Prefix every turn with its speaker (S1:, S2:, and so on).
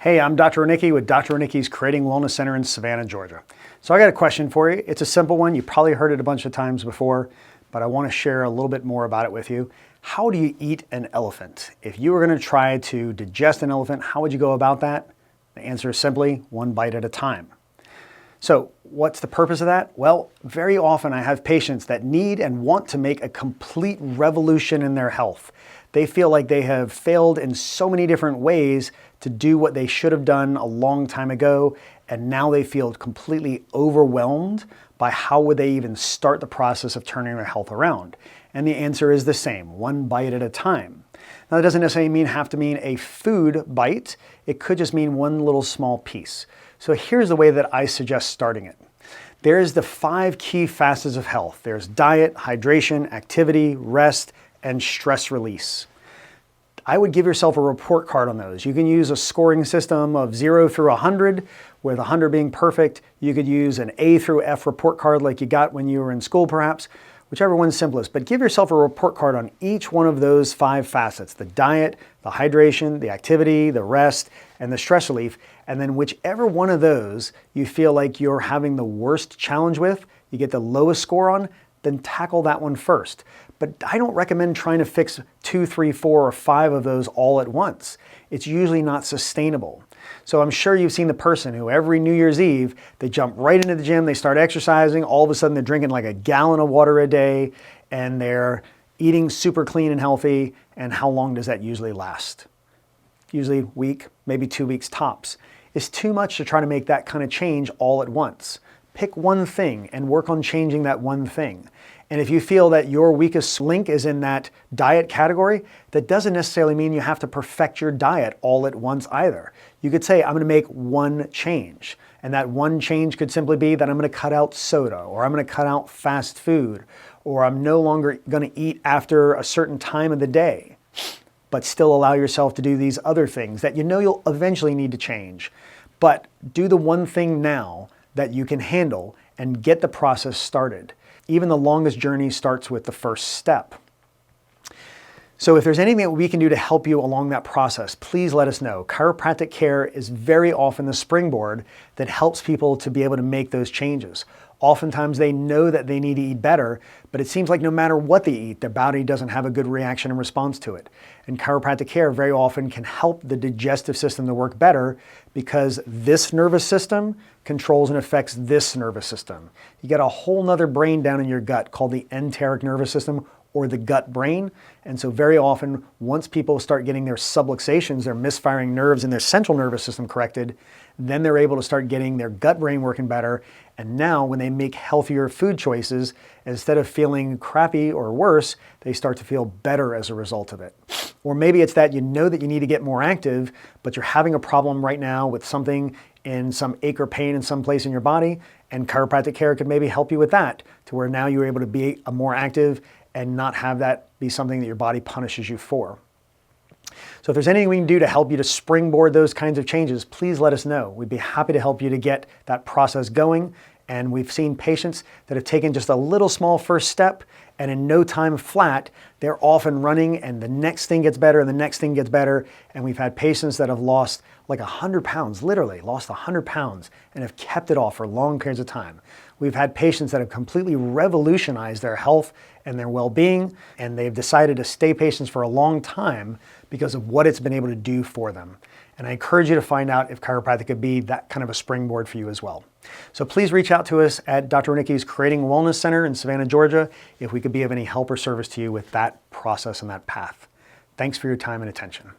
S1: Hey, I'm Dr. Ranicki with Dr. Ranicki's Creating Wellness Center in Savannah, Georgia. So I got a question for you. It's a simple one. You probably heard it a bunch of times before, but I want to share a little bit more about it with you. How do you eat an elephant? If you were going to try to digest an elephant, how would you go about that? The answer is simply one bite at a time. So what's the purpose of that? Well, very often I have patients that need and want to make a complete revolution in their health. They feel like they have failed in so many different ways to do what they should have done a long time ago, and now they feel completely overwhelmed by how would they even start the process of turning their health around. And the answer is the same, one bite at a time. Now that doesn't necessarily have to mean a food bite. It could just mean one little small piece. So here's the way that I suggest starting it. There's the 5 key facets of health. There's diet, hydration, activity, rest, and stress release. I would give yourself a report card on those. You can use a scoring system of 0 through 100, with 100 being perfect. You could use an A through F report card like you got when you were in school perhaps, whichever one's simplest. But give yourself a report card on each one of those 5 facets: the diet, the hydration, the activity, the rest, and the stress relief. And then whichever one of those you feel like you're having the worst challenge with, you get the lowest score on, then tackle that one first. But I don't recommend trying to fix 2, 3, 4, or 5 of those all at once. It's usually not sustainable. So I'm sure you've seen the person who every New Year's Eve, they jump right into the gym, they start exercising, all of a sudden they're drinking like a gallon of water a day, and they're eating super clean and healthy. And how long does that usually last? Usually a week, maybe 2 weeks tops. It's too much to try to make that kind of change all at once. Pick one thing and work on changing that one thing. And if you feel that your weakest link is in that diet category, that doesn't necessarily mean you have to perfect your diet all at once either. You could say, I'm going to make one change. And that one change could simply be that I'm going to cut out soda, or I'm going to cut out fast food, or I'm no longer going to eat after a certain time of the day, but still allow yourself to do these other things that you know you'll eventually need to change. But do the one thing now that you can handle and get the process started. Even the longest journey starts with the first step. So if there's anything that we can do to help you along that process, please let us know. Chiropractic Care is very often the springboard that helps people to be able to make those changes. Oftentimes they know that they need to eat better, but it seems like no matter what they eat, their body doesn't have a good reaction and response to it. And Chiropractic Care very often can help the digestive system to work better because this nervous system controls and affects this nervous system. You got a whole nother brain down in your gut called the enteric nervous system, or the gut brain. And so very often, once people start getting their subluxations, their misfiring nerves in their central nervous system corrected, then they're able to start getting their gut brain working better. And now when they make healthier food choices, instead of feeling crappy or worse, they start to feel better as a result of it. Or maybe it's that you know that you need to get more active, but you're having a problem right now with something in some ache or pain in some place in your body, and Chiropractic Care could maybe help you with that, to where now you're able to be more active and not have that be something that your body punishes you for. So if there's anything we can do to help you to springboard those kinds of changes, please let us know. We'd be happy to help you to get that process going. And we've seen patients that have taken just a little small first step, and in no time flat, they're off and running, and the next thing gets better and the next thing gets better. And we've had patients that have lost like 100 pounds, literally lost 100 pounds, and have kept it off for long periods of time. We've had patients that have completely revolutionized their health and their well-being, and they've decided to stay patients for a long time because of what it's been able to do for them. And I encourage you to find out if chiropractic could be that kind of a springboard for you as well. So please reach out to us at Dr. Ranicki's Creating Wellness Center in Savannah, Georgia, if we could be of any help or service to you with that process and that path. Thanks for your time and attention.